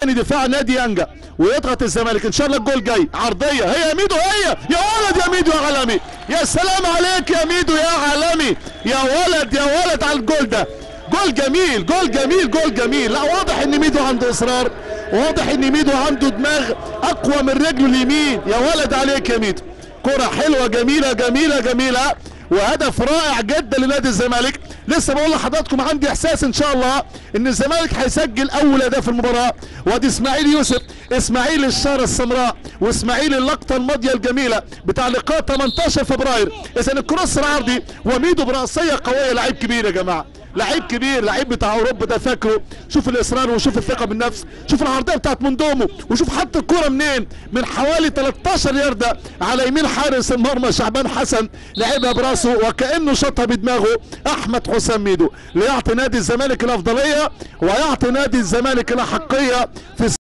دفاع نادي يانجا ويضغط الزمالك. ان شاء الله الجول جاي عرضيه، هي يا ميدو، هي يا ولد يا ميدو يا عالمي، يا سلام عليك يا ميدو يا عالمي، يا ولد يا ولد على الجول ده. جول جميل جول جميل جول جميل. لا واضح ان ميدو عنده اصرار، واضح ان ميدو عنده دماغ اقوى من رجله اليمين. يا ولد عليك يا ميدو، كرة حلوه جميله جميله جميله وهدف رائع جدا لنادي الزمالك. لسه بقول لحضراتكم عندي احساس ان شاء الله ان الزمالك هيسجل اول هدف المباراه. وادي اسماعيل يوسف، اسماعيل الشاره السمراء، واسماعيل اللقطه الماضيه الجميله بتاع لقاء 18 فبراير. اذا الكروس العرضي وميدو براسيه قويه. لعيب كبير يا جماعه، لعيب كبير، لعيب بتاع اوروبا ده فاكره. شوف الاصرار وشوف الثقه بالنفس، شوف العرضيه بتاعت موندومو، وشوف حط الكوره منين، من حوالي 13 يارده على يمين حارس المرمى شعبان حسن، لعبها براسه وكانه شاطها بدماغه احمد حسام ميدو، ليعطي نادي الزمالك الافضليه ويعطي نادي الزمالك الاحقيه في